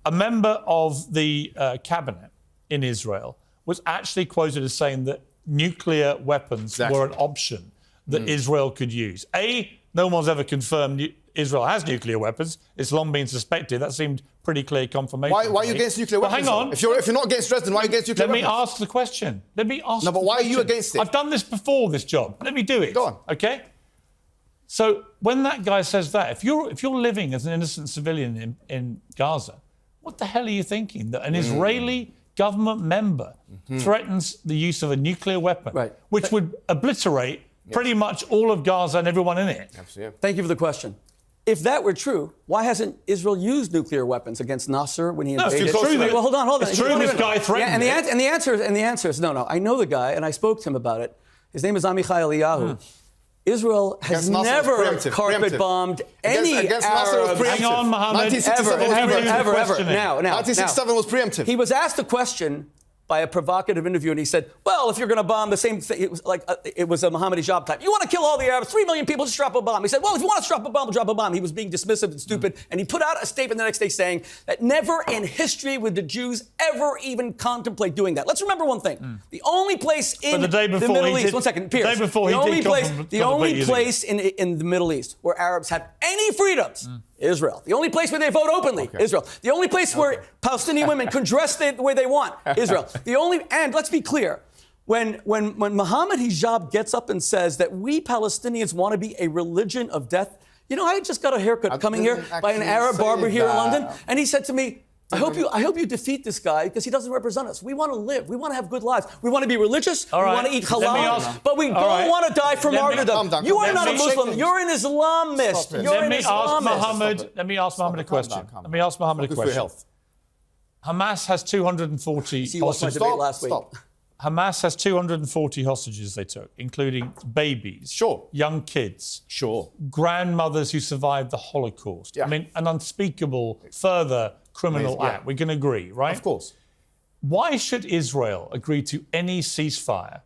a member of the cabinet in Israel was actually quoted as saying that nuclear weapons were an option that Israel could use. No one's ever confirmed Israel has nuclear weapons. It's long been suspected. That seemed pretty clear confirmation. Why are you against nuclear weapons? Hang on. If you're not against Dresden, why are you against nuclear weapons? Let me ask the question. No, but why are you against it? I've done this before, this job. Let me do it. Go on. Okay? So when that guy says that, if you're living as an innocent civilian in Gaza, what the hell are you thinking? That an Israeli government member threatens the use of a nuclear weapon, which would obliterate pretty much all of Gaza and everyone in it. Absolutely. Thank you for the question. If that were true, why hasn't Israel used nuclear weapons against Nasser when he invaded? It's true. Well, hold on. It's true this guy threatened it. And the answer is no. I know the guy, and I spoke to him about it. His name is Amichai Eliyahu. Israel has never carpet bombed any Arab. Hang on, Mohammed. Ever. Now. 1967 was preemptive. He was asked a question by a provocative interview, and he said, well, if you're going to bomb the same thing, it was a Mohammed Hijab type. You want to kill all the Arabs, 3 million people, just drop a bomb. He said, well, if you want to drop a bomb, drop a bomb. He was being dismissive and stupid, and he put out a statement the next day saying that never in history would the Jews ever even contemplate doing that. Let's remember one thing. The only place in the Middle East, one second, Pierce, the only place in the Middle East where Arabs have any freedoms, Israel. The only place where they vote openly, Israel. The only place where Palestinian women can dress the way they want, Israel. And let's be clear, when Mohammed Hijab gets up and says that we Palestinians want to be a religion of death, you know, I just got a haircut coming here by an Arab barber here in London, and he said to me, I hope you defeat this guy because he doesn't represent us. We want to live. We want to have good lives. We want to be religious. We want to eat halal. But we don't want to die for martyrdom. You are not a Muslim. You're an Islamist. You're an Islamist. Let me ask Mohammed a question. Let me ask Mohammed a question. Hamas has 240 hostages. Hamas has 240 hostages they took, including babies, young kids, grandmothers who survived the Holocaust. I mean, an unspeakable further criminal act. We can agree, right? Of course. Why should Israel agree to any ceasefire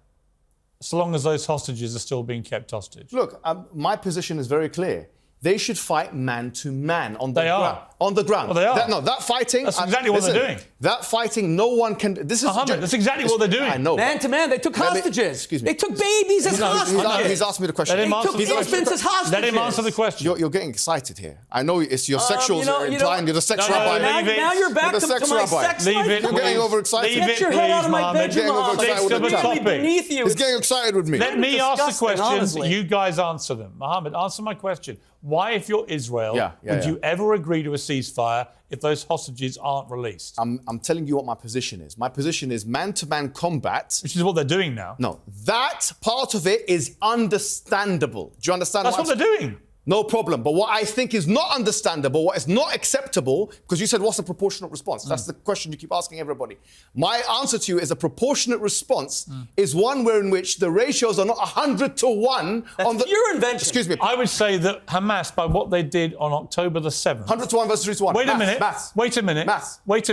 so long as those hostages are still being kept hostage? Look, my position is very clear. They should fight man to man on the ground. On the ground. Well, they are. That fighting. That's exactly what they're doing. That fighting, no one can. This is Mohammed, that's exactly what they're doing. I know. Man to man, they took hostages. Excuse me. They took babies as hostages. He's asked me the question. They took infants as hostages. Let him answer the question. You're getting excited here. I know it's your sexuals are implying you're the sex rabbi. Now you're back to my sex life. You're getting overexcited. Get your head out of my bedroom, Mohammed. Beneath you. He's getting excited with me. Let me ask the questions. You guys answer them. Mohammed, answer my question. Why, if you're Israel, would you ever agree to a ceasefire if those hostages aren't released? I'm telling you what my position is. My position is man-to-man combat. Which is what they're doing now. No, that part of it is understandable. Do you understand? That's what they're doing. No problem. But what I think is not understandable, what is not acceptable, because you said, what's a proportionate response? That's the question you keep asking everybody. My answer to you is a proportionate response is one in which the ratios are not 100 to 1. That's your invention. Excuse me. I would say that Hamas, by what they did on October the 7th... 100 to 1 versus 3 to 1. Wait a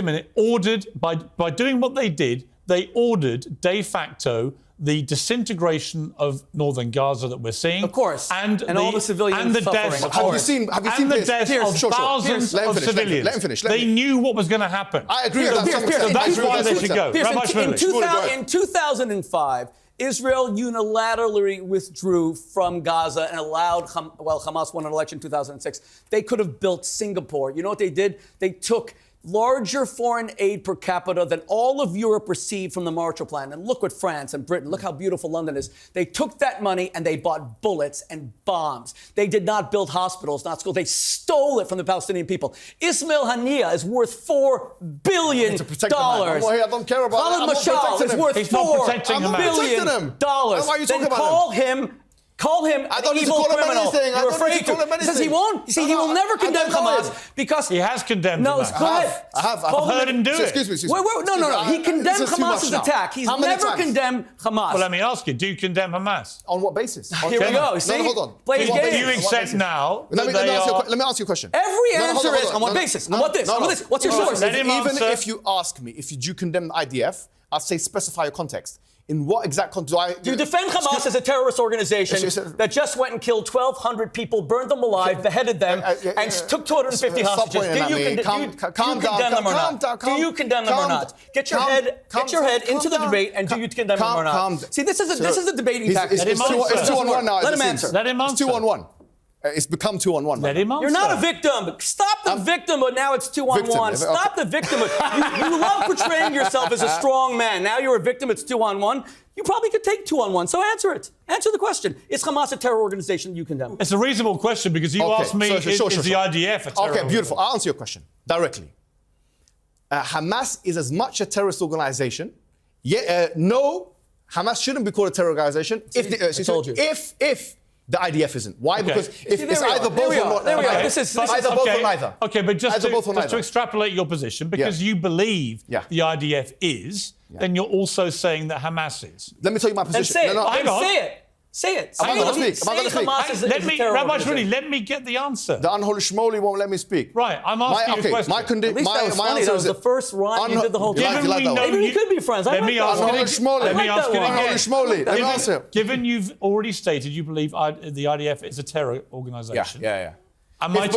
minute. Ordered, by doing what they did, they ordered de facto the disintegration of northern Gaza that we're seeing. Of course. And all the civilians suffering. Have you seen the deaths of thousands of civilians. Let him finish. They knew what was going to happen. I agree with that. So that's why they should go. In 2005, Israel unilaterally withdrew from Gaza and allowed, Hamas won an election in 2006. They could have built Singapore. You know what they did? They took larger foreign aid per capita than all of Europe received from the Marshall Plan. And look what France and Britain, look how beautiful London is. They took that money and they bought bullets and bombs. They did not build hospitals, not schools. They stole it from the Palestinian people. Ismail Haniyeh is worth $4 billion. I don't care about Khalid Mashal is worth $4 billion. Why are you talking about him? Call him an evil criminal. You're afraid to. He says he won't. You see, he will never condemn Hamas because he has condemned. No, Hamas. Go ahead. I've heard him do it. Excuse me. No. He condemned Hamas's attack. He's never condemned Hamas. Well, let me ask you: do you condemn Hamas? On what basis? Here we go. See, hold on. Play games. Do you accept now? Let me ask you a question. Every answer is on what basis? On what this? On this? What's your source? Even if you ask me, if you do condemn the IDF, I'll say specify your context. In what exact context? Do you defend Hamas as a terrorist organization that just went and killed 1,200 people, burned them alive, beheaded them, and took 250 hostages? Do you condemn them or not? Do you condemn them or not? Get your head into the debate, and do you condemn them or not? See, this is a debating tactic. It's 2-on-1 now. Let him answer. Let him answer. It's 2-on-1. It's become 2-on-1. Let him answer. You're not a victim. Stop the victim, but now it's 2-on-1. Stop the victim. You love portraying yourself as a strong man. Now you're a victim, it's 2-on-1. You probably could take 2-on-1, so answer it. Answer the question. Is Hamas a terror organization you condemn? It's a reasonable question because you asked me, is the IDF a terror Okay, beautiful. I'll answer your question directly. Hamas is as much a terrorist organization. No, Hamas shouldn't be called a terror organization if the IDF isn't. Why? Okay. Because if it's either both or not. There we are. This is either both or neither. Okay, but just to extrapolate your position, because you believe the IDF is, then you're also saying that Hamas is. Let me tell you my position. Then say it. Hang on. Say it. Say it. Am I going to speak? Rabbi Shmuley, let me get the answer. The unholy Shmuley won't let me speak. Right, I'm asking you a question. My answer is the first rhyme you did the whole time. Maybe we could be friends. Let me ask it again. Given you've already stated you believe the IDF is a terror organization. Yeah. Am I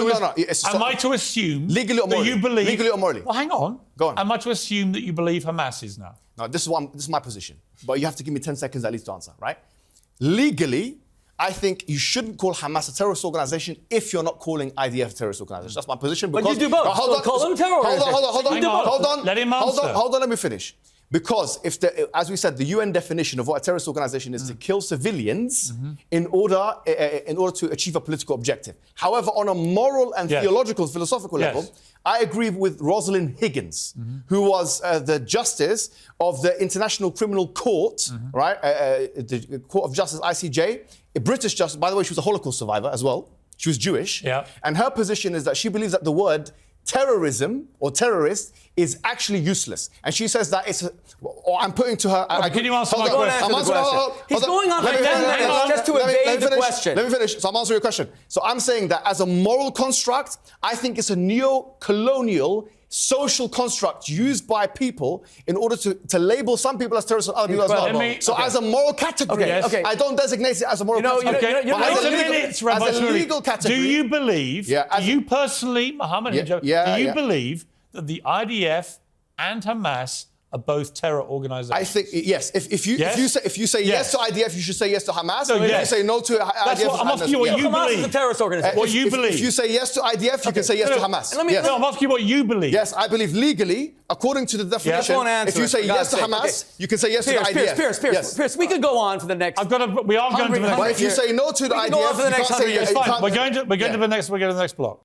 to assume legally or morally? that you believe... Legally or morally? Well, hang on. Go on. Am I to assume that you believe Hamas is now? No, this is my position. But you have to give me 10 seconds at least to answer, right? Legally, I think you shouldn't call Hamas a terrorist organization if you're not calling IDF a terrorist organization. That's my position. But you do both. Call them terror organizations. Hold on. Let him answer. Hold on, let me finish. Because as we said, the UN definition of what a terrorist organization is to kill civilians in order to achieve a political objective. However, on a moral and theological, philosophical level, I agree with Rosalind Higgins, who was the justice of the International Criminal Court, right? The Court of Justice, ICJ, a British justice. By the way, she was a Holocaust survivor as well. She was Jewish. And her position is that she believes that the word terrorism or terrorist is actually useless. And she says that it's... I'm putting to her... Can you answer my question? He's going on for 10 minutes just to evade the question. Let me finish. So I'm answering your question. So I'm saying that as a moral construct, I think it's a neo-colonial social construct used by people in order to label some people as terrorists and other people as well. So as a moral category, I don't designate it as a moral category. As a legal category. Do you believe, do you personally, Mohammed, do you believe that the IDF and Hamas are both terror organizations? I think yes. If you say yes to IDF, you should say yes to Hamas. If you say no to IDF, I'm asking you what you Hamas believe. is a terrorist organization. What you believe. If you say yes to IDF, you can say yes to Hamas. No, I'm asking you what you believe. Yes, I believe legally, according to the definition, if you say yes to Hamas, you can say yes to the IDF. Pierce, we could go on for the next. We are going to the next. But if you say no to the IDF, you can't say yes. Fine. We're going to the next block.